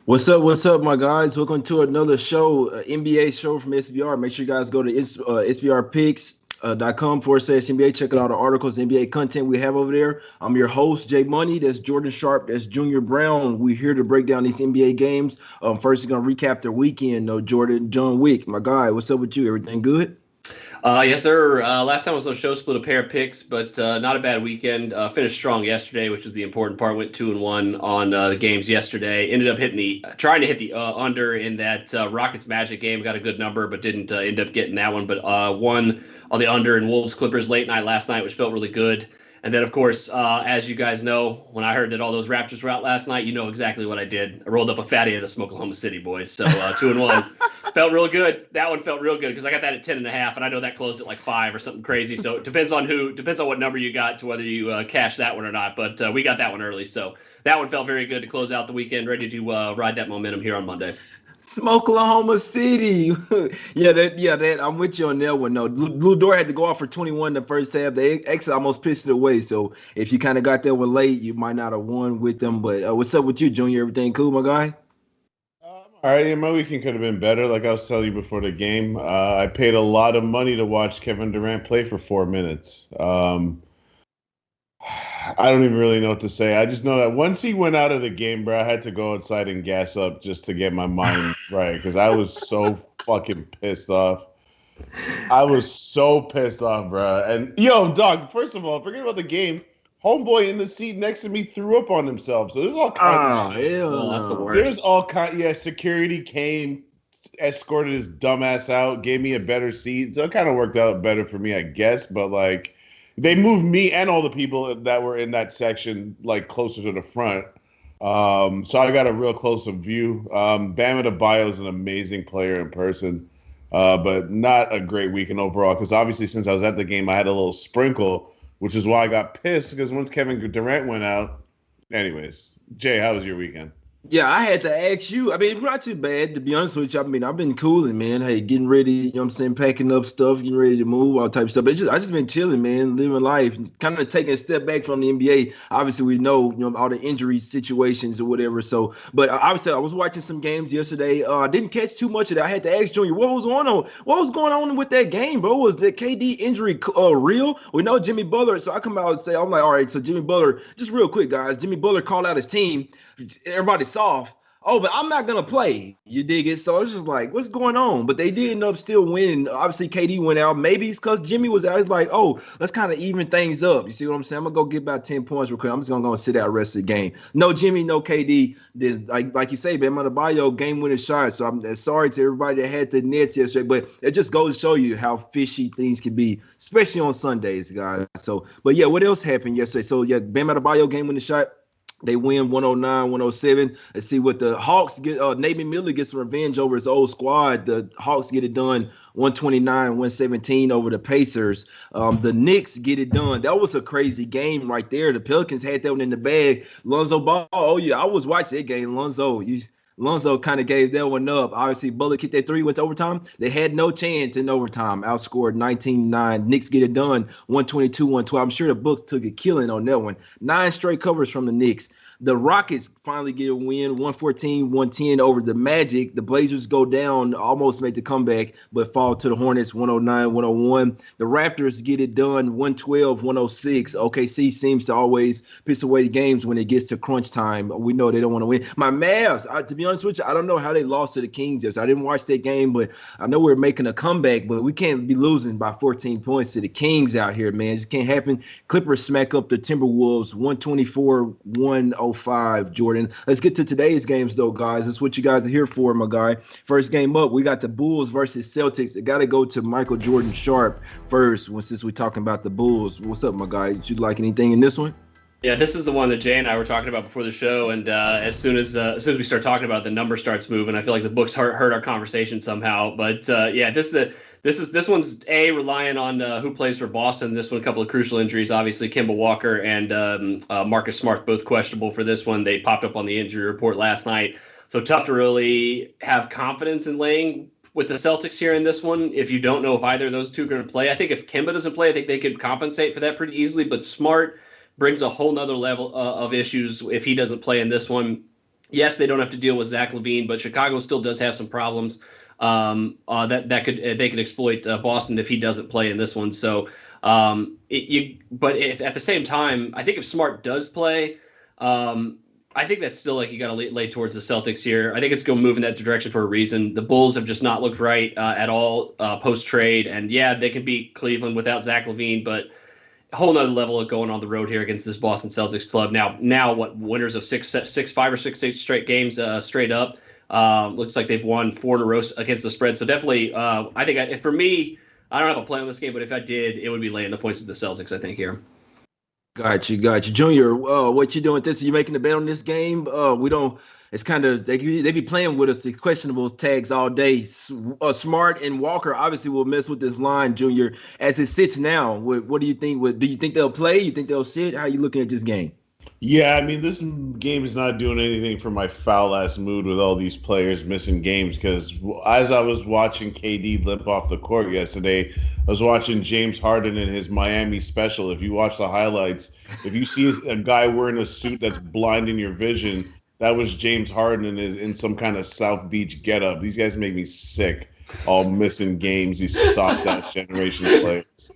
What's up, my guys? Welcome to another show, NBA show from SBR. Make sure you guys go to SBRpicks.com/NBA. Check out all the articles, NBA content we have over there. I'm your host, Jay Money. That's Jordan Sharp. That's Junior Browne. We're here to break down these NBA games. First, we're going to recap the weekend. Jordan, John Wick, my guy. What's up with you? Everything good? Yes, sir. Last time I was on the show, split a pair of picks, but not a bad weekend. Finished strong yesterday, which was the important part. Went 2-1 on the games yesterday. Ended up trying to hit the under in that Rockets Magic game. Got a good number, but didn't end up getting that one. But won on the under in Wolves Clippers late night last night, which felt really good. And then, of course, as you guys know, when I heard that all those Raptors were out last night, you know exactly what I did. I rolled up a fatty of the Smokelahoma City boys. So 2-1 felt real good. That one felt real good because I got that at 10.5, and I know that closed at like 5 or something crazy. So it depends on what number you got to whether you cash that one or not. But we got that one early, so that one felt very good to close out the weekend. Ready to ride that momentum here on Monday. Smokelahoma City. that I'm with you on that one. No, Blue Door had to go off for 21 the first half. They actually almost pissed it away. So if you kind of got that one late, you might not have won with them. But what's up with you, Junior? Everything cool, my guy? All right, yeah, my weekend could have been better. Like I was telling you before the game, I paid a lot of money to watch Kevin Durant play for 4 minutes. I don't even really know what to say. I just know that once he went out of the game, bro, I had to go outside and gas up just to get my mind right because I was so fucking pissed off. I was so pissed off, bro. And yo, dog, first of all, forget about the game. Homeboy in the seat next to me threw up on himself. So there's all kinds of shit. Hell That's the no. worst. There's all kind. Yeah, security came, escorted his dumbass out, gave me a better seat. So it kind of worked out better for me, I guess. But like, they moved me and all the people that were in that section like closer to the front. So I got a real close-up view. Bam Adebayo is an amazing player in person, but not a great weekend overall. Because obviously, since I was at the game, I had a little sprinkle, which is why I got pissed. Because once Kevin Durant went out, anyways. Jay, how was your weekend? Yeah, I had to ask you. I mean, not too bad, to be honest with you. I mean, I've been cooling, man. Hey, getting ready, you know what I'm saying, packing up stuff, getting ready to move, all type of stuff. But I just been chilling, man, living life, kind of taking a step back from the NBA. Obviously, we know, all the injury situations or whatever. So, but obviously, I was watching some games yesterday. I didn't catch too much of that. I had to ask Junior, what was going on? What was going on with that game, bro? Was the KD injury real? We know Jimmy Butler. So I come out and say, I'm like, all right, so Jimmy Butler, just real quick, guys, Jimmy Butler called out his team. Everybody's soft. Oh, but I'm not gonna play. You dig it? So it's just like, what's going on? But they did end up still winning. Obviously, KD went out. Maybe it's because Jimmy was out. He's like, oh, let's kind of even things up. You see what I'm saying? I'm gonna go get about 10 points real quick. I'm just gonna go and sit out the rest of the game. No Jimmy, no KD. Then like you say, Bam Adebayo game winning shot. So I'm sorry to everybody that had the Nets yesterday, but it just goes to show you how fishy things can be, especially on Sundays, guys. So, but yeah, what else happened yesterday? So yeah, Bam Adebayo game winning shot. They win 109-107. Let's see what the Hawks get. Nathan Miller gets some revenge over his old squad. The Hawks get it done 129-117 over the Pacers. The Knicks get it done. That was a crazy game right there. The Pelicans had that one in the bag. Lonzo Ball. Oh, yeah, I was watching that game. Lonzo kind of gave that one up. Obviously, Butler kicked that three, went to overtime. They had no chance in overtime. Outscored 19-9. Knicks get it done 122-112. I'm sure the Bucks took a killing on that one. 9 straight covers from the Knicks. The Rockets finally get a win, 114-110 over the Magic. The Blazers go down, almost make the comeback, but fall to the Hornets, 109-101. The Raptors get it done, 112-106. OKC seems to always piss away the games when it gets to crunch time. We know they don't want to win. My Mavs, to be honest with you, I don't know how they lost to the Kings. I didn't watch that game, but I know we're making a comeback, but we can't be losing by 14 points to the Kings out here, man. It just can't happen. Clippers smack up the Timberwolves, 124-105. Jordan. Let's get to today's games, though, guys. That's what you guys are here for, my guy. First game up, we got the Bulls versus Celtics. It got to go to Michael Jordan Sharp first, since we're talking about the Bulls. What's up, my guy? Did you like anything in this one? Yeah, this is the one that Jay and I were talking about before the show, and as soon as we start talking about it, the number starts moving. I feel like the books heard our conversation somehow. But yeah, this one's relying on who plays for Boston. This one, a couple of crucial injuries. Obviously, Kemba Walker and Marcus Smart both questionable for this one. They popped up on the injury report last night, so tough to really have confidence in laying with the Celtics here in this one. If you don't know if either of those two are going to play, I think if Kemba doesn't play, I think they could compensate for that pretty easily. But Smart brings a whole nother level of issues if he doesn't play in this one. Yes, they don't have to deal with Zach LaVine, but Chicago still does have some problems that they could exploit Boston if he doesn't play in this one. So, but if at the same time, I think if Smart does play, I think that's still like you got to lay towards the Celtics here. I think it's going to move in that direction for a reason. The Bulls have just not looked right at all post trade, and yeah, they can beat Cleveland without Zach LaVine, but a whole nother level of going on the road here against this Boston Celtics club. Now what winners of 5 or 6 straight games straight up. Looks like they've won 4 in a row against the spread. So definitely, I think for me, I don't have a play on this game, but if I did, it would be laying the points with the Celtics, I think, here. Got you. Junior, what you doing with this? Are you making a bet on this game? We don't. It's kind of they be playing with us, the questionable tags all day. Smart and Walker obviously will mess with this line, Junior, as it sits now. What do you think? Do you think they'll play? You think they'll sit? How are you looking at this game? Yeah, I mean, this game is not doing anything for my foul-ass mood with all these players missing games, because as I was watching KD limp off the court yesterday, I was watching James Harden in his Miami special. If you watch the highlights, if you see a guy wearing a suit that's blinding your vision, that was James Harden in some kind of South Beach getup. These guys make me sick, all missing games, these soft-ass generation players.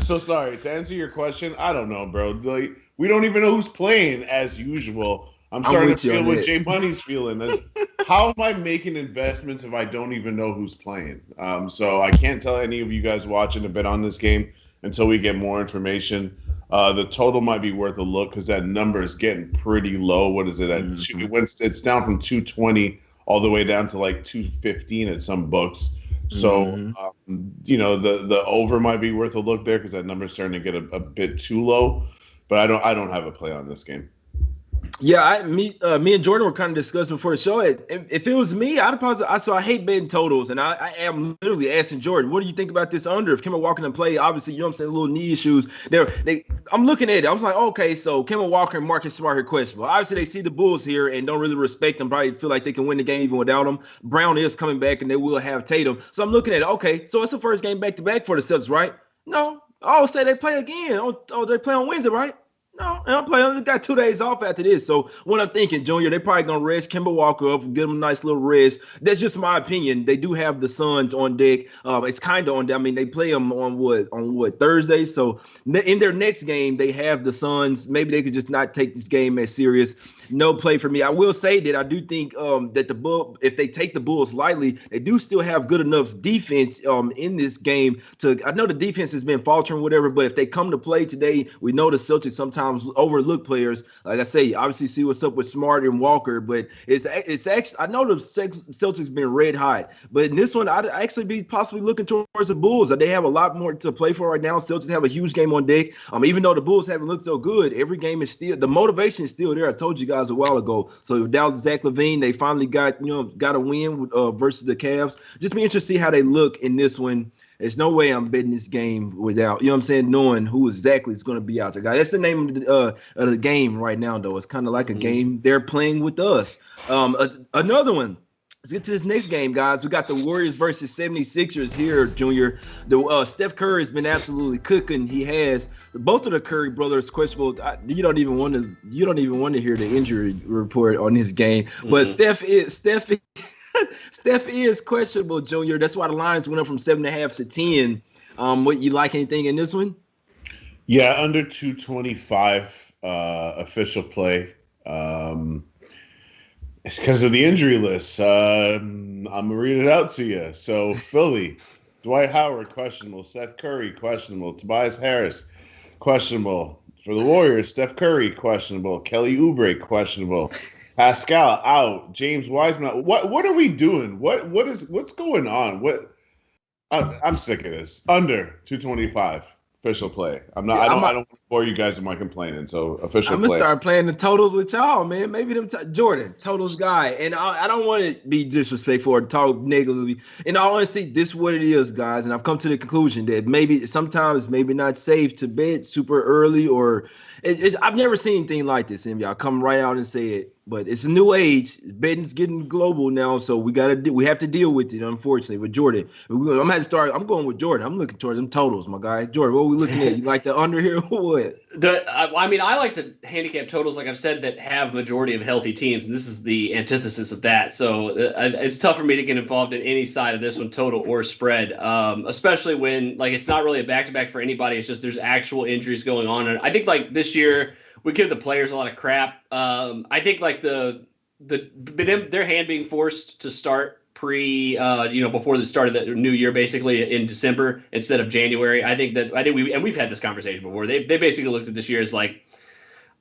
So sorry, to answer your question, I don't know, bro. Like, we don't even know who's playing as usual. I'm starting to feel what Jay Money's feeling. How am I making investments if I don't even know who's playing? So I can't tell any of you guys watching to bet on this game until we get more information. The total might be worth a look because that number is getting pretty low. What is it at? It's down from 220 all the way down to like 215 at some books. So, the over might be worth a look there because that number's starting to get a bit too low. But I don't have a play on this game. Yeah, me and Jordan were kind of discussing before the show. If it was me, I'd probably. I hate betting totals, and I am literally asking Jordan, what do you think about this under? If Kemba Walker didn't play, obviously, you know what I'm saying, little knee issues. I'm looking at it. I was like, okay, so Kemba Walker and Marcus Smart are questionable. Obviously, they see the Bulls here and don't really respect them. Probably feel like they can win the game even without them. Browne is coming back, and they will have Tatum. So I'm looking at it. Okay, so it's the first game back to back for the Celtics, right? No. Oh, say they play again. Oh, they play on Wednesday, right? No, they don't play. They got 2 days off after this. So what I'm thinking, Junior, they probably gonna rest Kemba Walker up, give him a nice little rest. That's just my opinion. They do have the Suns on deck. It's kind of on. I mean, they play them on what Thursday. So in their next game, they have the Suns. Maybe they could just not take this game as serious. No play for me. I will say that I do think that if they take the Bulls lightly, they do still have good enough defense in this game. I know the defense has been faltering, whatever, but if they come to play today, we know the Celtics sometimes overlook players. Like I say, obviously see what's up with Smart and Walker, but it's actually, I know the Celtics been red hot, but in this one, I'd actually be possibly looking towards the Bulls. They have a lot more to play for right now. Celtics have a huge game on deck. Even though the Bulls haven't looked so good, every game is still, the motivation is still there. I told you guys a while ago. So without Zach LaVine, they finally got a win versus the Cavs. Just be interested to see how they look in this one. There's no way I'm betting this game without, knowing who exactly is going to be out there, guys. That's the name of the game right now, though. It's kind of like a game they're playing with us. Another one. Let's get to this next game, guys. We got the Warriors versus 76ers here, Junior. The Steph Curry has been absolutely cooking. He has both of the Curry brothers questionable. You don't even want to hear the injury report on this game. But Steph is questionable, Junior. That's why the lines went up from 7.5 to 10. What you like anything in this one? Yeah, under 225 official play. It's because of the injury list. I'm gonna read it out to you. So Philly, Dwight Howard questionable, Seth Curry questionable, Tobias Harris questionable. For the Warriors, Steph Curry questionable, Kelly Oubre questionable. Pascal out. James Wiseman. What are we doing? What's going on? I'm sick of this. Under 225 official play. I don't want to bore you guys with my complaining. So official play. I'm gonna start playing the totals with y'all, man. Maybe them Jordan totals guy. And I don't want to be disrespectful or talk negatively. In all honesty, this is what it is, guys. And I've come to the conclusion that maybe sometimes not safe to bet super early or I've never seen anything like this. And y'all come right out and say it. But it's a new age. Betting's getting global now, so we have to deal with it. Unfortunately, with Jordan, I'm gonna have to start. I'm going with Jordan. I'm looking towards them totals, my guy. Jordan, what are we looking at? You like the under here or what? I mean, I like to handicap totals, like I've said, that have majority of healthy teams, and this is the antithesis of that. So it's tough for me to get involved in any side of this one, total or spread, especially when like it's not really a back-to-back for anybody. It's just there's actual injuries going on, and I think like this year. We give the players a lot of crap. I think like their hand being forced to start before the start of the new year, basically in December instead of January. I think we've had this conversation before. They basically looked at this year as like,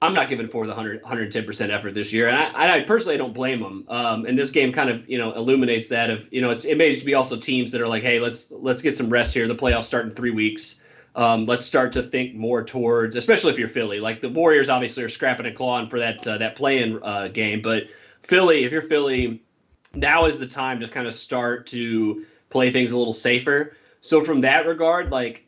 I'm not giving Ford the 110% effort this year, and I personally don't blame them. And this game kind of illuminates that it may just be also teams that are like, hey, let's get some rest here. The playoffs start in 3 weeks. Let's start to think more towards, especially if you're Philly. Like the Warriors obviously are scrapping and clawing for that play-in game, but Philly, if you're Philly, now is the time to kind of start to play things a little safer. So from that regard, like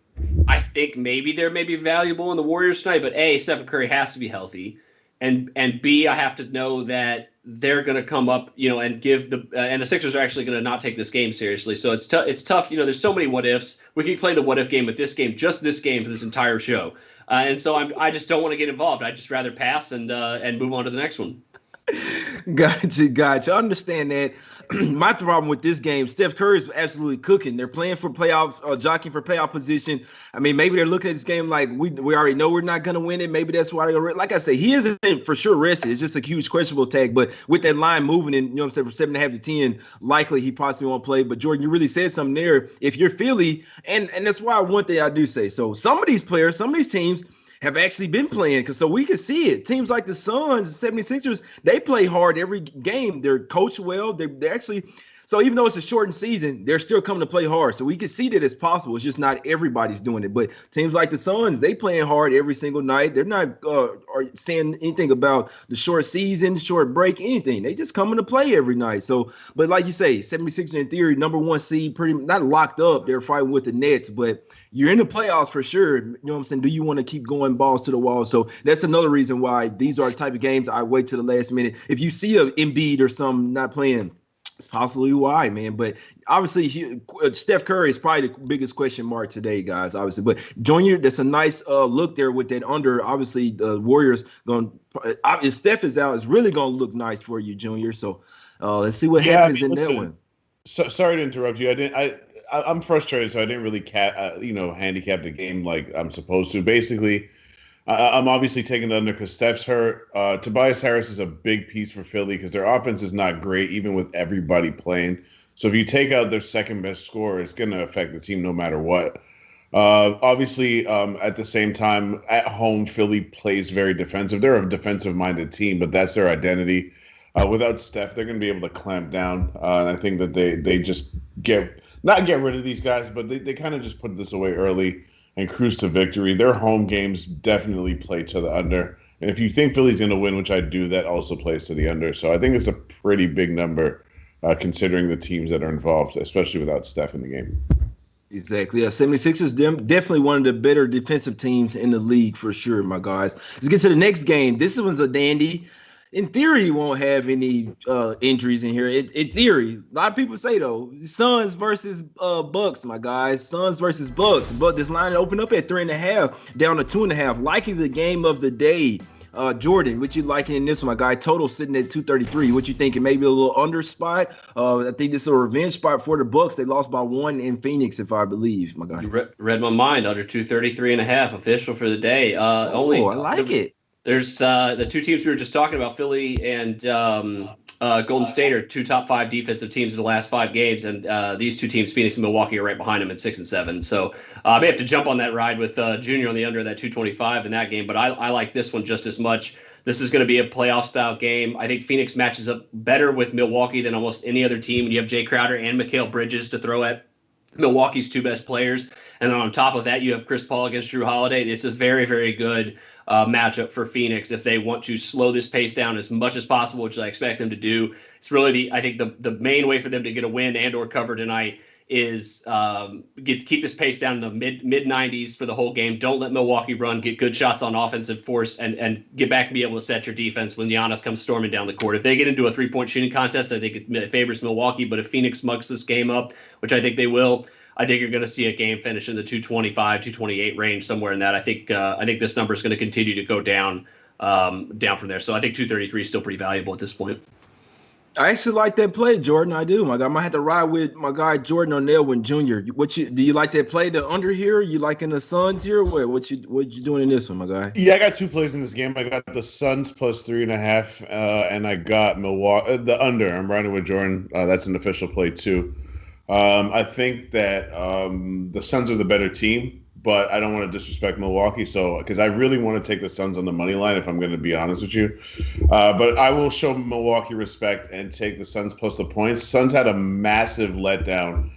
I think maybe they're valuable in the Warriors tonight, but A, Stephen Curry has to be healthy, and B, I have to know that they're going to come up, and give and the Sixers are actually going to not take this game seriously. So it's tough. There's so many what ifs. We can play the what if game with this game, just this game for this entire show. And so I just don't want to get involved. I'd just rather pass and move on to the next one. Gotcha. I understand that. My problem with this game, Steph Curry is absolutely cooking. They're playing for playoff, jockeying for playoff position. I mean, maybe they're looking at this game like we already know we're not going to win it. Maybe that's why they're like I say, he isn't for sure rested. It's just a huge questionable tag. But with that line moving in, from 7.5 to 10, likely he possibly won't play. But Jordan, you really said something there. If you're Philly, and that's why one thing I do say. So some of these players, some of these teams have actually been playing, because so we can see it. Teams like the Suns, the 76ers, they play hard every game. They're coached well. They're actually, so even though it's a shortened season, they're still coming to play hard. So we can see that it's possible. It's just not everybody's doing it. But teams like the Suns, they playing hard every single night. They're not saying anything about the short season, short break, anything. They just coming to play every night. So, but like you say, 76ers in theory, number one seed, pretty not locked up. They're fighting with the Nets, but you're in the playoffs for sure. You know what I'm saying? Do you want to keep going balls to the wall? So that's another reason why these are the type of games I wait to the last minute. If you see a Embiid or some not playing, it's possibly why, man. But obviously, Steph Curry is probably the biggest question mark today, guys. Obviously, but Junior, that's a nice look there with that under. Obviously, the Warriors going. If Steph is out, it's really going to look nice for you, Junior. So let's see what happens in that one. So sorry to interrupt you. I'm frustrated, so I didn't really handicap the game like I'm supposed to. Basically, I'm obviously taking the under because Steph's hurt. Tobias Harris is a big piece for Philly because their offense is not great, even with everybody playing. So if you take out their second best scorer, it's going to affect the team no matter what. Obviously, at the same time, at home, Philly plays very defensive. They're a defensive-minded team, but that's their identity. Without Steph, they're going to be able to clamp down. And I think that they just not get rid of these guys, but they kind of just put this away early and cruise to victory. Their home games definitely play to the under. And if you think Philly's going to win, which I do, that also plays to the under. So I think it's a pretty big number considering the teams that are involved, especially without Steph in the game. Exactly. Yeah, 76ers, definitely one of the better defensive teams in the league for sure, my guys. Let's get to the next game. This one's a dandy. In theory, you won't have any injuries in here. In theory, a lot of people say though, Suns versus Bucks, my guys. Suns versus Bucks. But this line opened up at 3.5, down to 2.5. Liking the game of the day. Jordan, what you liking in this one, my guy? Total sitting at 233. What you thinking? Maybe a little under spot. I think this is a revenge spot for the Bucks. They lost by 1 in Phoenix, if I believe, my guy. You read my mind. Under 233.5, official for the day. I like it. There's the two teams we were just talking about, Philly and Golden State, are two top 5 defensive teams in the last 5 games, and these two teams, Phoenix and Milwaukee, are right behind them at 6 and 7. So I may have to jump on that ride with Junior on the under that 225 in that game, but I like this one just as much. This is going to be a playoff style game. I think Phoenix matches up better with Milwaukee than almost any other team. You have Jay Crowder and Mikal Bridges to throw at Milwaukee's 2 best players, and on top of that, you have Chris Paul against Drew Holiday. It's a very, very good matchup for Phoenix if they want to slow this pace down as much as possible, which I expect them to do. It's really I think the main way for them to get a win and or cover tonight is keep this pace down in the mid 90s for the whole game. Don't let Milwaukee run. Get good shots on offensive force and get back and be able to set your defense when Giannis comes storming down the court. If they get into a 3-point shooting contest, I think it favors Milwaukee. But if Phoenix mugs this game up, which I think they will, I think you're going to see a game finish in the 225, 228 range, somewhere in that. I think this number is going to continue to go down from there. So I think 233 is still pretty valuable at this point. I actually like that play, Jordan. I do. My guy, I might have to ride with my guy Jordan O'Neal Jr. Do you like that play? The under here? You liking the Suns here? What you doing in this one, my guy? Yeah, I got 2 plays in this game. I got the Suns plus 3.5, and I got Milwaukee the under. I'm riding with Jordan. That's an official play too. I think that the Suns are the better team, but I don't want to disrespect Milwaukee. So, because I really want to take the Suns on the money line, if I'm going to be honest with you. But I will show Milwaukee respect and take the Suns plus the points. Suns had a massive letdown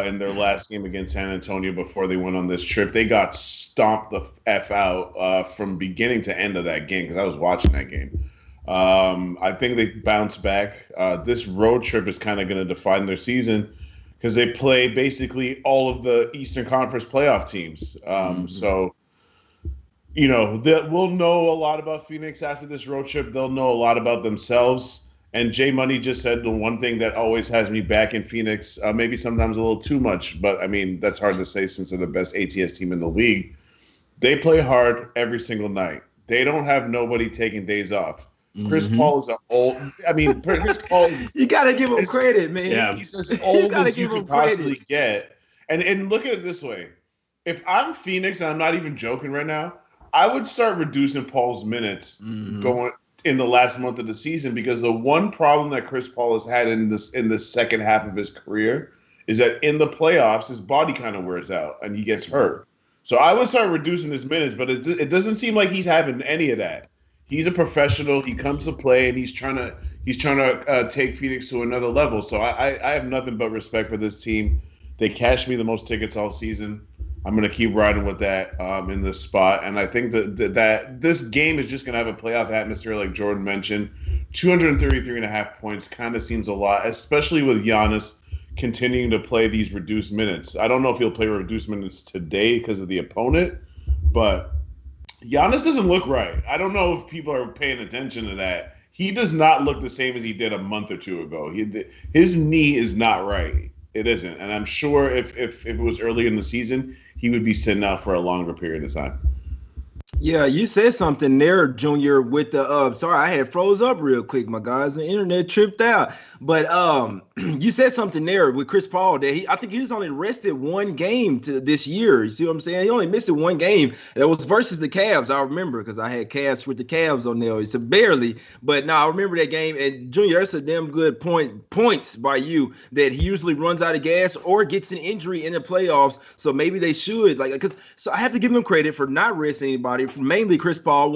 in their last game against San Antonio before they went on this trip. They got stomped the F out from beginning to end of that game because I was watching that game. I think they bounced back. This road trip is kind of going to define their season, because they play basically all of the Eastern Conference playoff teams. So, we'll know a lot about Phoenix after this road trip. They'll know a lot about themselves. And Jay Money just said the one thing that always has me back in Phoenix, maybe sometimes a little too much, but I mean, that's hard to say since they're the best ATS team in the league. They play hard every single night. They don't have nobody taking days off. Chris Paul is Chris Paul is. You gotta give him credit, man. Yeah. He's as old as you can possibly get. And look at it this way: if I'm Phoenix, and I'm not even joking right now, I would start reducing Paul's minutes going in the last month of the season, because the one problem that Chris Paul has had in the second half of his career is that in the playoffs, his body kind of wears out and he gets hurt. So I would start reducing his minutes, but it doesn't seem like he's having any of that. He's a professional. He comes to play, and he's trying to take Phoenix to another level. So I have nothing but respect for this team. They cashed me the most tickets all season. I'm going to keep riding with that in this spot. And I think that this game is just going to have a playoff atmosphere, like Jordan mentioned. 233.5 points kind of seems a lot, especially with Giannis continuing to play these reduced minutes. I don't know if he'll play reduced minutes today because of the opponent, but Giannis doesn't look right. I don't know if people are paying attention to that. He does not look the same as he did a month or two ago. His knee is not right. It isn't. And I'm sure if it was early in the season, he would be sitting out for a longer period of time. Yeah, you said something there, Junior, with the sorry, I had froze up real quick, my guys. The internet tripped out. But you said something there with Chris Paul that I think he was only rested one game to this year. You see what I'm saying? He only missed it one game. That was versus the Cavs. I remember because I had Cavs with the Cavs on there. It's barely, but no, I remember that game. And Junior, that's a damn good points by you that he usually runs out of gas or gets an injury in the playoffs. So maybe they should so I have to give him credit for not resting anybody. Mainly Chris Paul,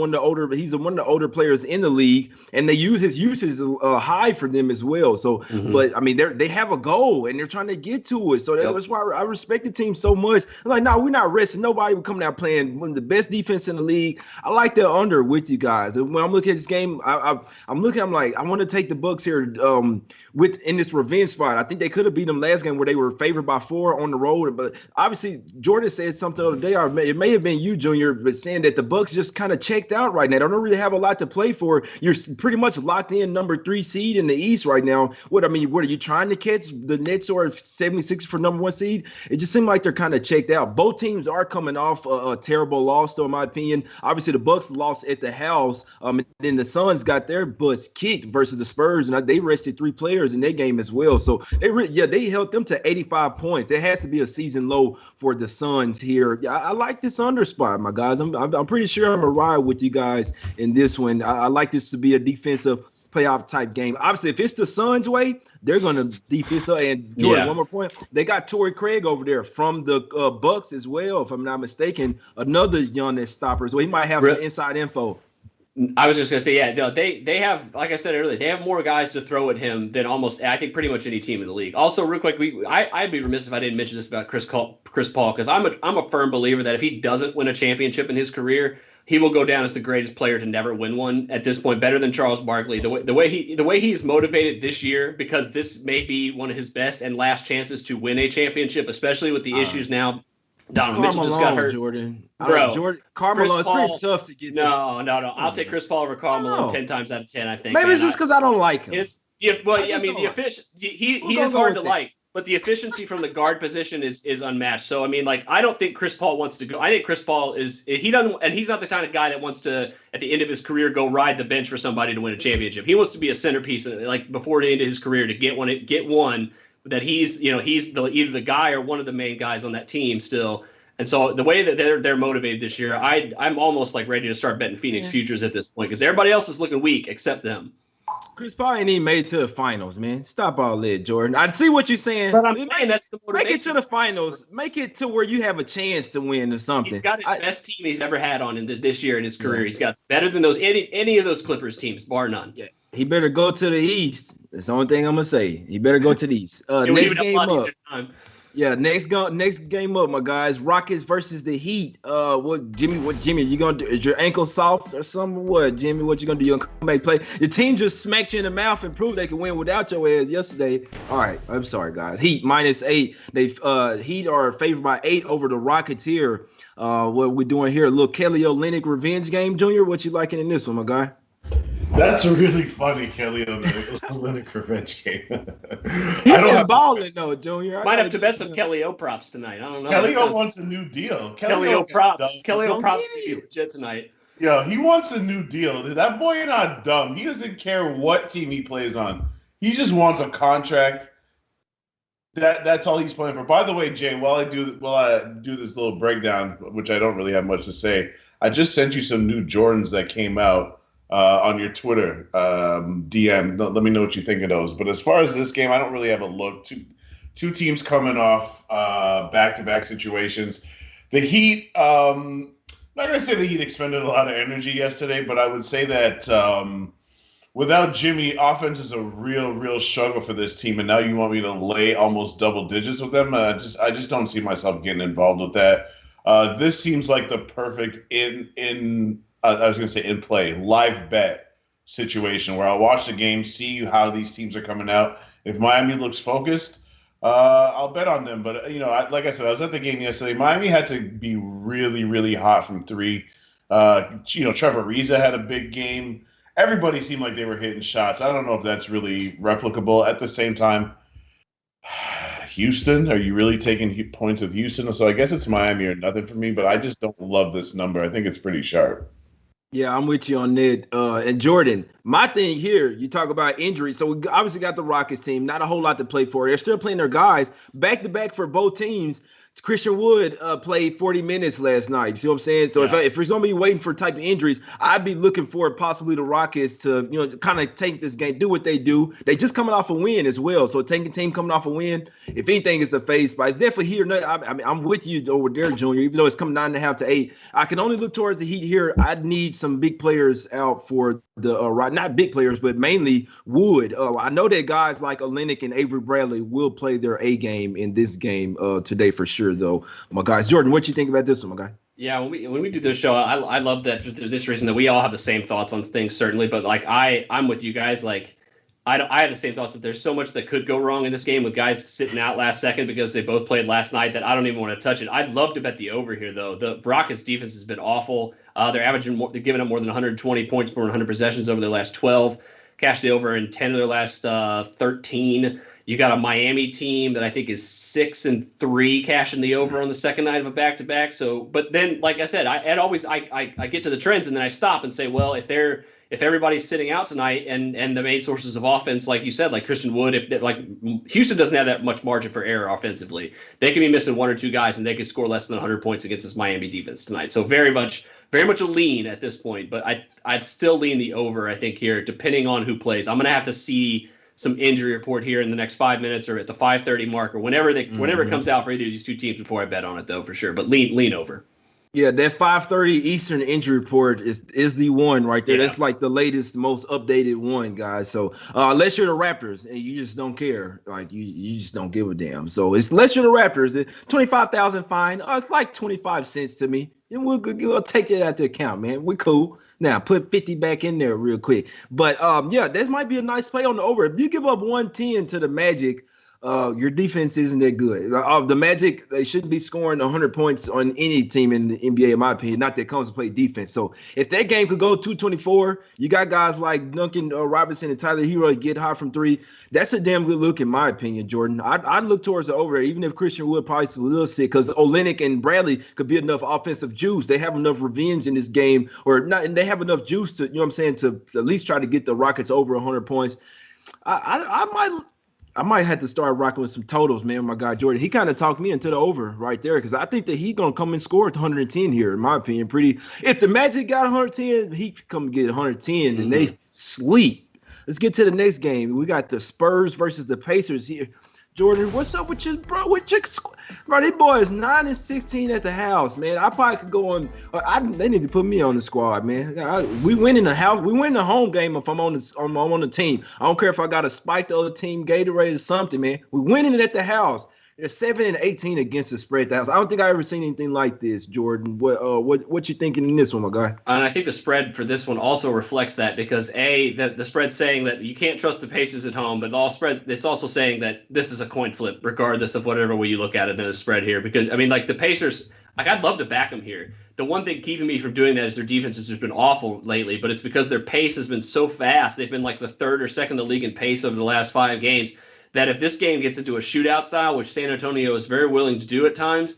he's one of the older players in the league, and they use his usage high for them as well. So, but I mean, they have a goal and they're trying to get to it. So that's why I respect the team so much. I'm like, no, we're not resting nobody. We're coming out playing one of the best defense in the league. I like the under with you guys. And when I'm looking at this game, I'm like, I want to take the Bucks here in this revenge spot. I think they could have beat them last game where they were favored by 4 on the road. But obviously, Jordan said something the other day, or it may have been you, Junior, but saying that the Bucks just kind of checked out right now. They don't really have a lot to play for. You're pretty much locked in number 3 seed in the East right now. What are you trying to catch the Nets or 76 for number 1 seed? It just seemed like they're kind of checked out. Both teams are coming off a terrible loss, though, in my opinion. Obviously, the Bucks lost at the house, and then the Suns got their butts kicked versus the Spurs, and they rested 3 players in their game as well. So they held them to 85 points. There has to be a season low for the Suns here. Yeah, I like this under spot, my guys. I'm pretty sure I'm gonna ride with you guys in this one. I like this to be a defensive playoff type game. Obviously, if it's the Suns' way, they're gonna defense. And Jordan, one more point. They got Torrey Craig over there from the Bucks as well, if I'm not mistaken. Another young stopper, so he might have some inside info. I was just gonna say, they have, like I said earlier, they have more guys to throw at him than almost, I think, pretty much any team in the league. Also, real quick, I'd be remiss if I didn't mention this about Chris Paul, because I'm a firm believer that if he doesn't win a championship in his career, he will go down as the greatest player to never win one at this point, better than Charles Barkley. The way he's motivated this year, because this may be one of his best and last chances to win a championship, especially with the issues now. Donovan Mitchell just got hurt. Jordan. Bro, Carmelo is pretty tough to get. No. I'll take Chris Paul over Carmelo 10 times out of 10, I think. Maybe it's just because I don't like him. He is hard to like. But the efficiency from the guard position is unmatched. So, I mean, like, I don't think Chris Paul wants to go. I think Chris Paul he's not the kind of guy that wants to, at the end of his career, go ride the bench for somebody to win a championship. He wants to be a centerpiece, like, before the end of his career to get one that he's either the guy or one of the main guys on that team still. And so the way that they're motivated this year, I'm almost like ready to start betting Phoenix futures at this point, because everybody else is looking weak except them. Chris Paul ain't even made it to the finals, man. Stop all that, Jordan. I see what you're saying. But I'm saying that's the motivation. Make it to the finals. Make it to where you have a chance to win or something. He's got his best team he's ever had on this year in his career. He's got better than any of those Clippers teams, bar none. Yeah. He better go to the East. That's the only thing I'm gonna say. He better go to the East. Next game up. Yeah, next game up, my guys. Rockets versus the Heat. What Jimmy? You gonna do? Is your ankle soft or something? What, Jimmy? What you gonna do? You gonna come back play? Your team just smacked you in the mouth and proved they can win without your ass yesterday. All right, I'm sorry, guys. Heat -8. Heat are favored by 8 over the Rockets here. What we doing here? A little Kelly Olynyk revenge game, Junior. What you liking in this one, my guy? That's really funny, Kelly Olynyk revenge game. He's been balling though, Junior. Might have to bet some Kelly O props tonight. I don't know. Kelly O wants a new deal. Kelly O props. Kelly O props to be legit tonight. Yo, he wants a new deal. That boy not dumb. He doesn't care what team he plays on. He just wants a contract. That's all he's playing for. By the way, Jay, while I do this little breakdown, which I don't really have much to say, I just sent you some new Jordans that came out. On your Twitter DM. Let me know what you think of those. But as far as this game, I don't really have a look. Two teams coming off back-to-back situations. The Heat, I'm not going to say the Heat expended a lot of energy yesterday, but I would say that without Jimmy, offense is a real struggle for this team. And now you want me to lay almost double digits with them? I just don't see myself getting involved with that. This seems like the perfect in play, live bet situation where I'll watch the game, see how these teams are coming out. If Miami looks focused, I'll bet on them. But, like I said, I was at the game yesterday. Miami had to be really hot from three. Trevor Ariza had a big game. Everybody seemed like they were hitting shots. I don't know if that's really replicable. At the same time, Houston, are you really taking points with Houston? So I guess it's Miami or nothing for me, but I just don't love this number. I think it's pretty sharp. Yeah, I'm with you on that. And Jordan, my thing here, you talk about injuries. So we obviously got the Rockets team, not a whole lot to play for. They're still playing their guys back-to-back for both teams. Christian Wood played 40 minutes last night. You see what I'm saying? So if he's going to be waiting for type of injuries, I'd be looking for possibly the Rockets to, kind of take this game, do what they do. They just coming off a win as well. So taking team coming off a win, if anything, it's a phase. But it's definitely here. I'm with you over there, Junior, even though it's coming 9.5 to 8. I can only look towards the Heat here. I'd need some big players out for the not big players, but mainly Wood. I know that guys like Olynyk and Avery Bradley will play their A game in this game today for sure. Though, my guys, Jordan, what you think about this one, my guy? Yeah, when we do this show, I love that for this reason that we all have the same thoughts on things, certainly. But like I'm with you guys. Like I have the same thoughts that there's so much that could go wrong in this game with guys sitting out last second because they both played last night that I don't even want to touch it. I'd love to bet the over here though. The Rockets defense has been awful. They're giving up more than 120 points per 100 possessions over their last 12. Cashed the over in 10 of their last 13. You got a Miami team that I think is 6-3 cashing the over on the second night of a back-to-back. So, but then, like I said, I get to the trends and then I stop and say, well, if everybody's sitting out tonight and the main sources of offense, like you said, like Christian Wood, Houston doesn't have that much margin for error offensively. They can be missing one or two guys and they could score less than 100 points against this Miami defense tonight. So very much a lean at this point, but I'd still lean the over, I think, here, depending on who plays. I'm going to have to see some injury report here in the next 5 minutes or at the 5:30 mark or whenever it comes out for either of these two teams before I bet on it, though, for sure. But lean over. Yeah, that 5:30 Eastern injury report is the one right there. Yeah. That's like the latest, most updated one, guys. So unless you're the Raptors and you just don't care, like you just don't give a damn. So unless you're the Raptors, 25,000 fine. It's like 25 cents to me. we'll take that out to account, man. We cool. Now put 50 back in there real quick. But yeah, this might be a nice play on the over. If you give up 110 to the Magic, your defense isn't that good. The Magic, they shouldn't be scoring 100 points on any team in the NBA, in my opinion. Not that comes to play defense. So if that game could go 224, you got guys like Duncan Robinson and Tyler Hero get hot from three. That's a damn good look, in my opinion, Jordan. I'd look towards the over, even if Christian Wood probably is a little sick, because Olynyk and Bradley could be enough offensive juice. They have enough revenge in this game, or not, and they have enough juice to, you know what I'm saying, to at least try to get the Rockets over 100 points. I might have to start rocking with some totals, man. My guy Jordan, he kind of talked me into the over right there, because I think that he's gonna come and score at 110 here, in my opinion. If the Magic got 110, he could come get 110, and they sleep. Let's get to the next game. We got the Spurs versus the Pacers here. Jordan, what's up with you, bro? Bro, these boys 9-16 at the house, man. I probably could go on. They need to put me on the squad, man. We win in the house. We win the home game if I'm on the team. I don't care if I got to spike the other team, Gatorade or something, man. We winning it at the house. They're 7-18 against the spread. I don't think I ever seen anything like this, Jordan. What you thinking in this one, my guy? And I think the spread for this one also reflects that, because the spread's saying that you can't trust the Pacers at home, but it's also saying that this is a coin flip, regardless of whatever way you look at it in the spread here. Because I mean, like the Pacers, like I'd love to back them here. The one thing keeping me from doing that is their defense has just been awful lately, but it's because their pace has been so fast. They've been like the third or second in the league in pace over the last 5 games. That if this game gets into a shootout style, which San Antonio is very willing to do at times,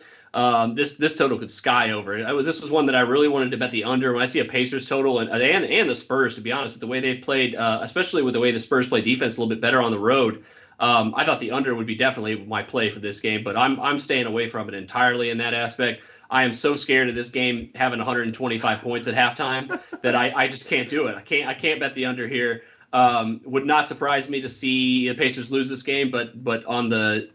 this total could sky over. This was one that I really wanted to bet the under. When I see a Pacers total and the Spurs, to be honest, with the way they've played, especially with the way the Spurs play defense a little bit better on the road, I thought the under would be definitely my play for this game. But I'm staying away from it entirely in that aspect. I am so scared of this game having 125 points at halftime that I just can't do it. I can't bet the under here. Would not surprise me to see the Pacers lose this game, but on the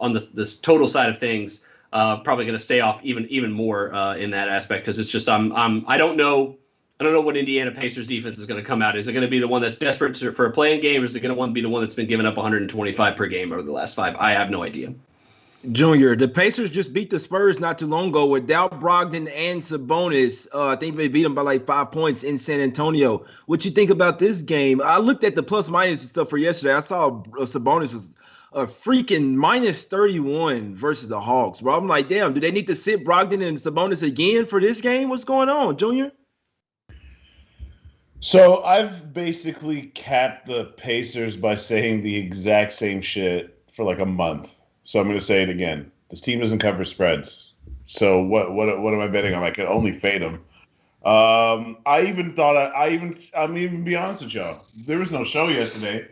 total side of things, probably going to stay off even more in that aspect, because it's just I don't know what Indiana Pacers defense is going to come out. Is it going to be the one that's desperate for a playing game, or is it going to be the one that's been giving up 125 per game over the last 5? I have no idea. Junior, the Pacers just beat the Spurs not too long ago without Brogdon and Sabonis. I think they beat them by like 5 points in San Antonio. What you think about this game? I looked at the plus minus and stuff for yesterday. I saw Sabonis was a freaking minus 31 versus the Hawks, bro. I'm like, damn, do they need to sit Brogdon and Sabonis again for this game? What's going on, Junior? So I've basically capped the Pacers by saying the exact same shit for like a month. So I'm going to say it again. This team doesn't cover spreads. So what am I betting on? I could only fade them. I'm even be honest with y'all. There was no show yesterday.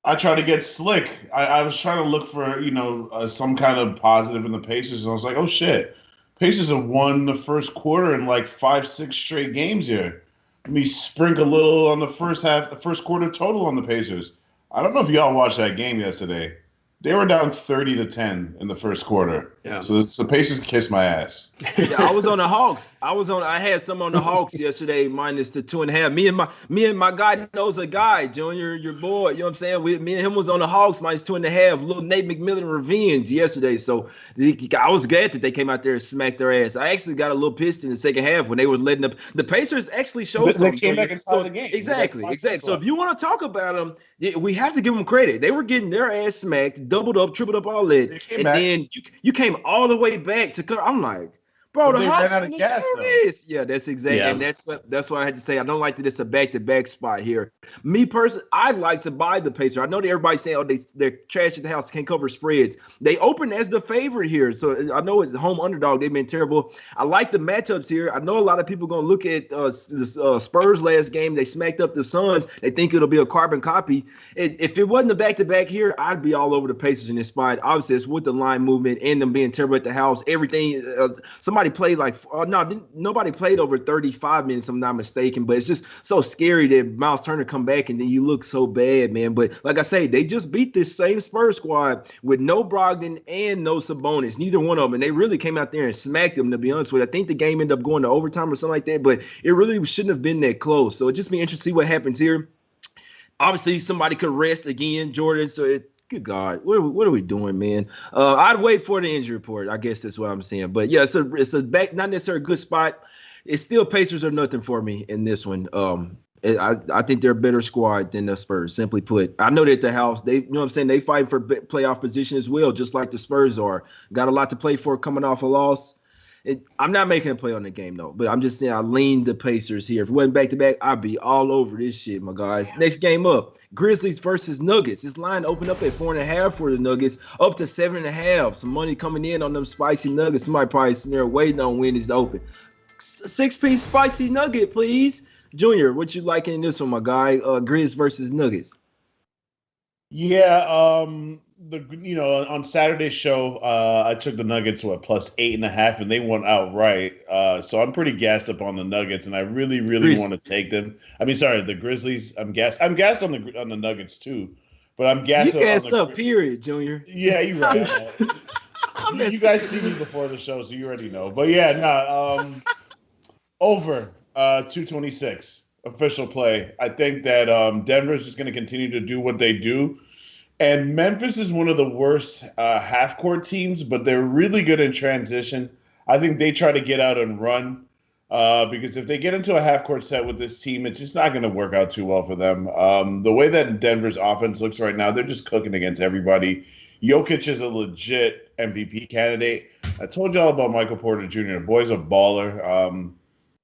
I tried to get slick. I was trying to look for, some kind of positive in the Pacers. And I was like, oh shit. Pacers have won the first quarter in like 5-6 straight games here. Let me sprinkle a little on the first quarter total on the Pacers. I don't know if y'all watched that game yesterday. They were down 30-10 in the first quarter. Yeah. So the Pacers kissed my ass. Yeah, I was on the Hawks. I had some on the Hawks yesterday, minus the 2.5. Me and my guy knows a guy, Junior, your boy. You know what I'm saying? Me and him was on the Hawks, minus 2.5. Little Nate McMillan revenge yesterday. So I was glad that they came out there and smacked their ass. I actually got a little pissed in the second half when they were letting up. The Pacers actually showed something. They came back and tied the game. Exactly. So if you want to talk about them, we have to give them credit. They were getting their ass smacked, doubled up, tripled up, all that. And then you came all the way back to cover. I'm like, bro, the Hawks ran out of gas, this. Yeah, that's exactly. Yeah. And that's why I had to say I don't like that it's a back-to-back spot here. Me personally, I'd like to buy the Pacers. I know that everybody's saying, they're trash at the house, can't cover spreads. They open as the favorite here, so I know it's the home underdog. They've been terrible. I like the matchups here. I know a lot of people are going to look at the Spurs last game. They smacked up the Suns. They think it'll be a carbon copy. If it wasn't a back-to-back here, I'd be all over the Pacers in this spot. Obviously, it's with the line movement and them being terrible at the house. Everything. Somebody played nobody played over 35 minutes, if I'm not mistaken, but it's just so scary that Miles Turner come back and then you look so bad, man. But like I say, they just beat this same Spurs squad with no Brogdon and no Sabonis, neither one of them, and they really came out there and smacked them, to be honest with you. I think the game ended up going to overtime or something like that, but it really shouldn't have been that close. So it just be interesting to see what happens here. Obviously, somebody could rest again, Jordan, so good God, what are we doing, man? I'd wait for the injury report. I guess that's what I'm saying. But yeah, it's a back, not necessarily a good spot. it's still Pacers are nothing for me in this one. I think they're a better squad than the Spurs, simply put. I know that at the house, they, you know what I'm saying, they fight for playoff position as well, just like the Spurs are. Got a lot to play for coming off a loss. I'm not making a play on the game, though, but I'm just saying I lean the Pacers here. If it wasn't back-to-back, I'd be all over this shit, my guys. Next game up, Grizzlies versus Nuggets. This line opened up at 4.5 for the Nuggets, up to 7.5. Some money coming in on them spicy Nuggets. Somebody probably sitting there waiting on when it's open. 6-piece spicy nugget, please. Junior, what you liking in this one, my guy? Grizz versus Nuggets. Yeah, on Saturday's show, I took the Nuggets plus 8.5, and they won outright. So I'm pretty gassed up on the Nuggets, and I really want to take them. I mean, sorry, the Grizzlies. I'm gassed on the Nuggets too, but I'm gassed. You gassed up, period, Junior. Yeah, you're right. you guys see me before the show, so you already know. But yeah, over 226 official play. I think that Denver's just going to continue to do what they do. And Memphis is one of the worst half-court teams, but they're really good in transition. I think they try to get out and run because if they get into a half-court set with this team, it's just not going to work out too well for them. The way that Denver's offense looks right now, they're just cooking against everybody. Jokic is a legit MVP candidate. I told y'all about Michael Porter Jr. The boy's a baller.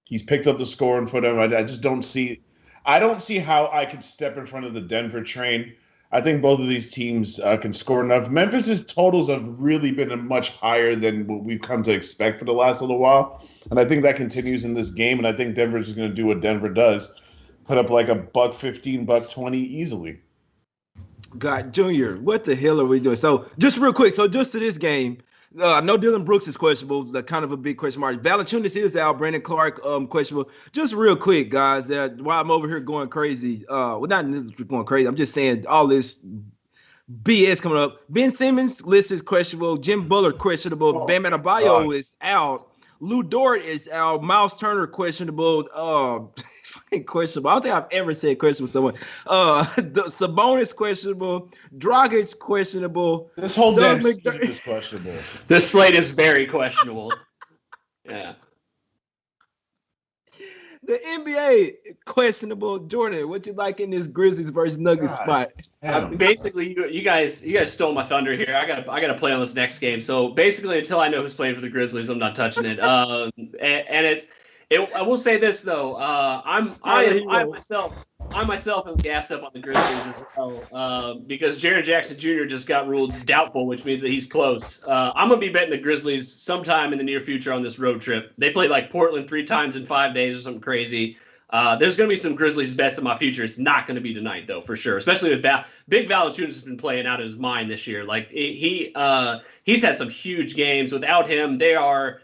He's picked up the scoring for them. I just don't see how I could step in front of the Denver train. I think both of these teams can score enough. Memphis's totals have really been much higher than what we've come to expect for the last little while. And I think that continues in this game. And I think Denver's just going to do what Denver does. Put up like $115, $120 easily. God, Junior, what the hell are we doing? So just real quick. So just to this game, I know Dylan Brooks is questionable, kind of a big question mark. Valanciunas is out. Brandon Clark questionable. Just real quick, guys, that while I'm over here going crazy, well, not going crazy. I'm just saying all this BS coming up. Ben Simmons list is questionable. Jim Butler questionable. Bam Adebayo is out. Lou Dort is out. Miles Turner questionable. Questionable. I don't think I've ever said questionable someone. Sabonis questionable. Dragic questionable. This whole damn season is questionable. This slate is very questionable. Yeah. The NBA questionable. Jordan, what you like in this Grizzlies versus Nuggets spot? Basically, you guys stole my thunder here. I gotta play on this next game. So basically, until I know who's playing for the Grizzlies, I'm not touching it. I will say this though. I myself am gassed up on the Grizzlies as well because Jaren Jackson Jr. just got ruled doubtful, which means that he's close. I'm gonna be betting the Grizzlies sometime in the near future on this road trip. They played like Portland 3 times in 5 days or something crazy. There's gonna be some Grizzlies bets in my future. It's not gonna be tonight though, for sure. Especially with Big Valanciunas has been playing out of his mind this year. Like he's had some huge games. Without him, they are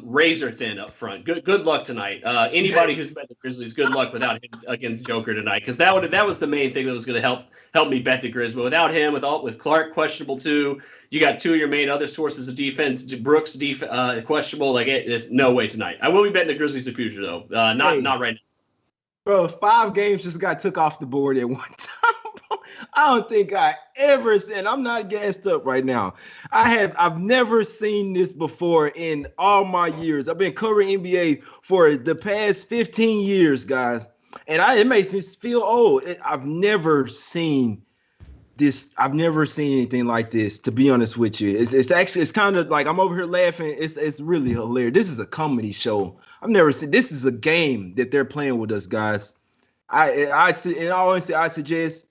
razor thin up front. Good luck tonight. Anybody who's bet the Grizzlies, good luck without him against Joker tonight, because that was the main thing that was going to help me bet the Grizz. But without him, with Clark questionable too, you got 2 of your main other sources of defense. Brooks questionable. Like there's no way tonight. I will be betting the Grizzlies in the future though. Not right now. Bro, 5 games just got took off the board at one time. I don't think I ever said, I'm not gassed up right now. I've never seen this before in all my years. I've been covering NBA for the past 15 years, guys. And it makes me feel old. I've never seen this. I've never seen anything like this, to be honest with you. It's kind of like I'm over here laughing. It's really hilarious. This is a comedy show. I've never seen, this is a game that they're playing with us, guys. In all honesty, I suggest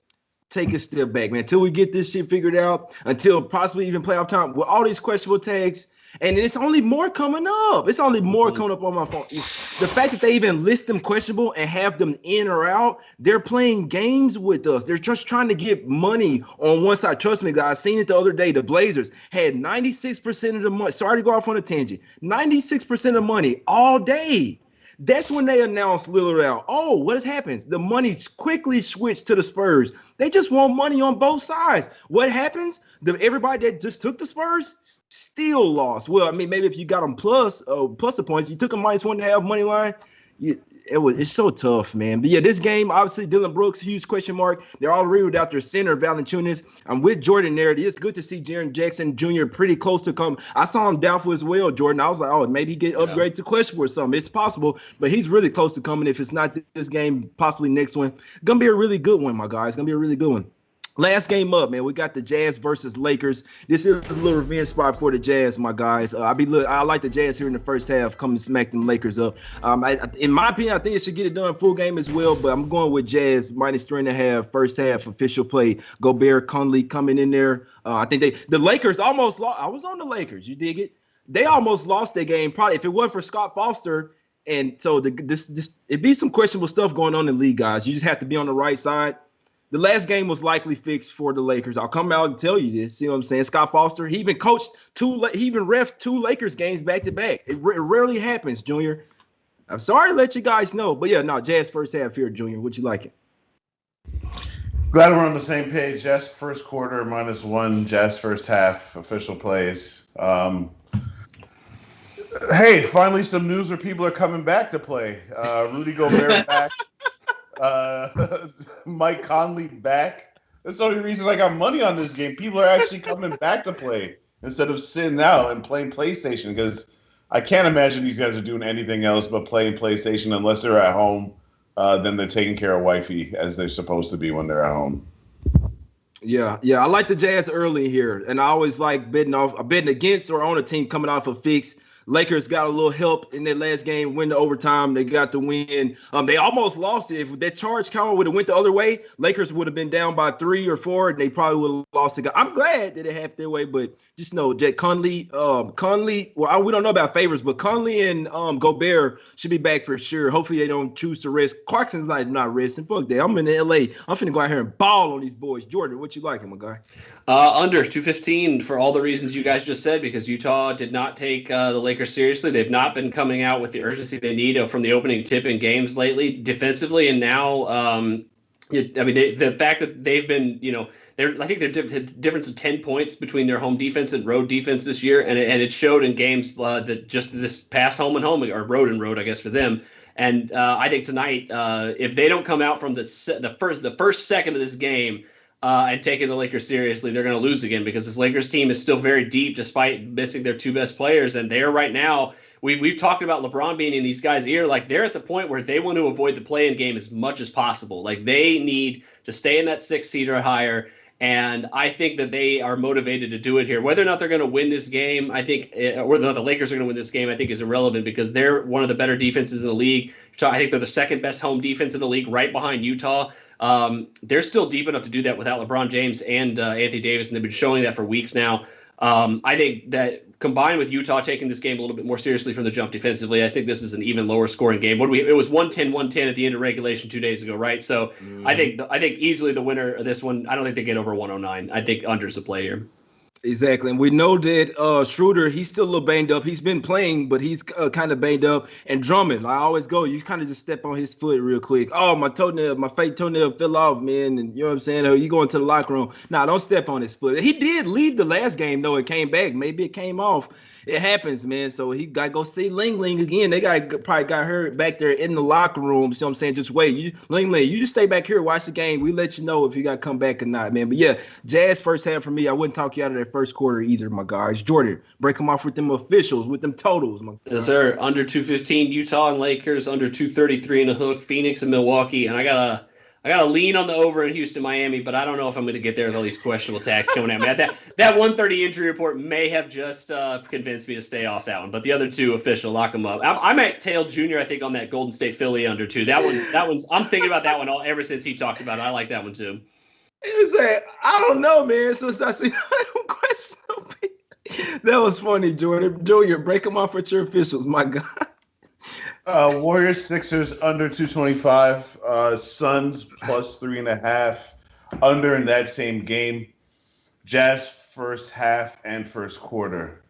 take a step back, man, until we get this shit figured out, until possibly even playoff time with all these questionable tags. And it's only more coming up. It's only more coming up on my phone. The fact that they even list them questionable and have them in or out, they're playing games with us. They're just trying to get money on one side. Trust me, guys. I seen it the other day. The Blazers had 96% of the money. Sorry to go off on a tangent. 96% of money all day. That's when they announced Lillard out. Oh, what has happened? The money quickly switched to the Spurs. They just want money on both sides. What happens? Everybody that just took the Spurs still lost. Well, I mean, maybe if you got them plus the points, you took a -1.5 money line, It's so tough, man. But yeah, this game, obviously, Dylan Brooks, huge question mark. They're already without their center, Valanciunas. I'm with Jordan there. It is good to see Jaren Jackson Jr. pretty close to come. I saw him doubtful as well, Jordan. I was like, oh, maybe he get upgraded to questionable or something. It's possible, but he's really close to coming. If it's not this game, possibly next one. It's gonna be a really good one, my guys. It's gonna be a really good one. Last game up, man. We got the Jazz versus Lakers. This is a little revenge spot for the Jazz, my guys. I like the Jazz here in the first half, coming to smack them Lakers up. In my opinion, I think it should get it done full game as well, but I'm going with Jazz -3.5 first half official play. Gobert, Conley coming in there. I think the Lakers almost lost. I was on the Lakers. You dig it? They almost lost their game. Probably if it wasn't for Scott Foster. And so it'd be some questionable stuff going on in the league, guys. You just have to be on the right side. The last game was likely fixed for the Lakers. I'll come out and tell you this. See what I'm saying? Scott Foster, he even ref 2 Lakers games back to back. It rarely happens, Junior. I'm sorry to let you guys know, but yeah, no, Jazz first half here, Junior. What you liking? Glad we're on the same page. Jazz first quarter -1. Jazz first half official plays. Hey, finally some news where people are coming back to play. Rudy Gobert back. Mike Conley back. That's the only reason I got money on this game. People are actually coming back to play instead of sitting out and playing PlayStation, because I can't imagine these guys are doing anything else but playing PlayStation unless they're at home. Then they're taking care of wifey as they're supposed to be when they're at home. Yeah. I like the Jazz early here, and I always like betting against or on a team coming off a fix. Lakers got a little help in their last game, win the overtime. They got the win. They almost lost it. If that charge count would have went the other way, Lakers would have been down by 3 or 4, and they probably would have lost it. I'm glad that it happened their way, but just know that Conley, we don't know about favors, but Conley and Gobert should be back for sure. Hopefully they don't choose to rest. Clarkson's not resting. Fuck that. I'm in LA. I'm finna go out here and ball on these boys. Jordan, what you liking, my guy? Under 215 for all the reasons you guys just said, because Utah did not take the Lakers seriously. They've not been coming out with the urgency they need from the opening tip in games lately defensively. And now, the fact that they've been, I think there's a difference of 10 points between their home defense and road defense this year. And it showed in games that just this past home and home, or road and road, I guess, for them. And I think tonight, if they don't come out from the first second of this game, and taking the Lakers seriously, they're going to lose again, because this Lakers team is still very deep despite missing their 2 best players. And they're right now, we've talked about LeBron being in these guys' ear. Like, they're at the point where they want to avoid the play-in game as much as possible. Like, they need to stay in that 6 seed or higher. And I think that they are motivated to do it here. Whether or not they're going to win this game, I think, or whether or not the Lakers are going to win this game, I think is irrelevant, because they're one of the better defenses in the league. So I think they're the second best home defense in the league, right behind Utah. They're still deep enough to do that without LeBron James and Anthony Davis, and they've been showing that for weeks now. I think that combined with Utah taking this game a little bit more seriously from the jump defensively, I think this is an even lower scoring game. It was 110-110 at the end of regulation 2 days ago, right? So I think easily the winner of this one. I don't think they get over 109. I think under's the play here. Exactly. And we know that Schroeder, he's still a little banged up. He's been playing, but he's kind of banged up. And Drummond, I always go, you kind of just step on his foot real quick. Oh, my fake toenail fell off, man. And you know what I'm saying? Oh, you go into the locker room. Nah, don't step on his foot. He did leave the last game, though. It came back. Maybe it came off. It happens, man. So he got to go see Ling Ling again. They probably got hurt back there in the locker room. You know what I'm saying? Just wait. Ling Ling, you just stay back here, watch the game. We let you know if you got to come back or not, man. But yeah, Jazz first half for me. I wouldn't talk you out of that first quarter either, my guys. Jordan, break them off with them officials, with them totals. Yes, sir. Under 215, Utah and Lakers. Under 233 in the hook, Phoenix and Milwaukee. And I got to lean on the over in Houston, Miami, but I don't know if I'm going to get there with all these questionable attacks coming at me. That 130 injury report may have just convinced me to stay off that one, but the other two official, lock them up. I might tail Junior, I think, on that Golden State Philly under 2. That one's. I'm thinking about that one ever since he talked about it. I like that one too. It was I don't know, man. Since I see that question, that was funny, Jordan. Junior, break them off with your officials, my God. Warriors, Sixers under 225. Suns plus 3.5. Under in that same game. Jazz first half and first quarter.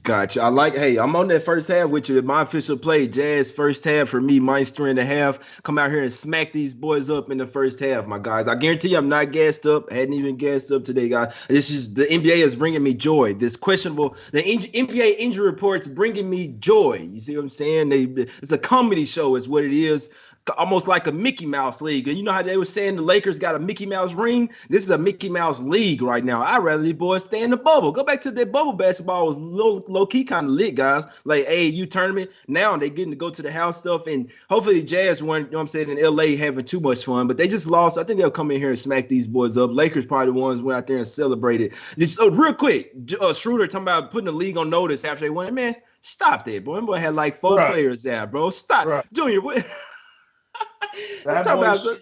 Gotcha. Hey, I'm on that first half with you. My official play, Jazz first half for me, -3.5. Come out here and smack these boys up in the first half, my guys. I guarantee you I'm not gassed up. I hadn't even gassed up today, guys. This is the NBA is bringing me joy. This questionable, the NBA injury reports bringing me joy. You see what I'm saying? It's a comedy show is what it is. Almost like a Mickey Mouse league. And you know how they were saying the Lakers got a Mickey Mouse ring? This is a Mickey Mouse league right now. I'd rather these boys stay in the bubble. Go back to that bubble basketball. Was low key kind of lit, guys. Like AAU tournament. Now they getting to go to the house stuff. And hopefully the Jazz weren't, you know what I'm saying, in LA having too much fun. But they just lost. I think they'll come in here and smack these boys up. Lakers probably the ones went out there and celebrated. Just real quick, Schroeder talking about putting the league on notice after they won. Man, stop that, boy. Boy had like 4 players there, bro. Stop. Right. Junior, what?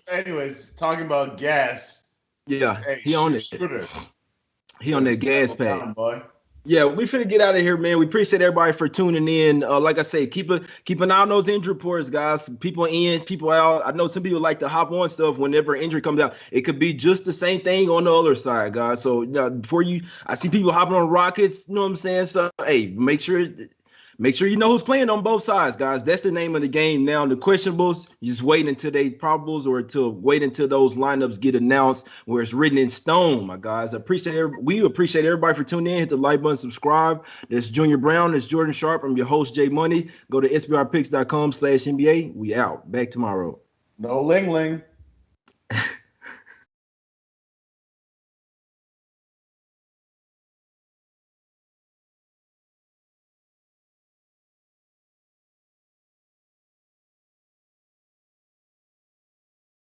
Anyways, talking about gas. Yeah, hey, he on it. He on that gas pad. Yeah, we finna get out of here, man. We appreciate everybody for tuning in. Like I say, keep an eye on those injury reports, guys. People in, people out. I know some people like to hop on stuff whenever injury comes out. It could be just the same thing on the other side, guys. So I see people hopping on Rockets. You know what I'm saying? So hey, make sure you know who's playing on both sides, guys. That's the name of the game now. The questionables, you just wait until they probables or wait until those lineups get announced where it's written in stone, my guys. We appreciate everybody for tuning in. Hit the like button, subscribe. That's Junior Browne. That's Jordan Sharp. I'm your host, Jay Money. Go to sbrpicks.com/NBA. We out. Back tomorrow. No ling ling.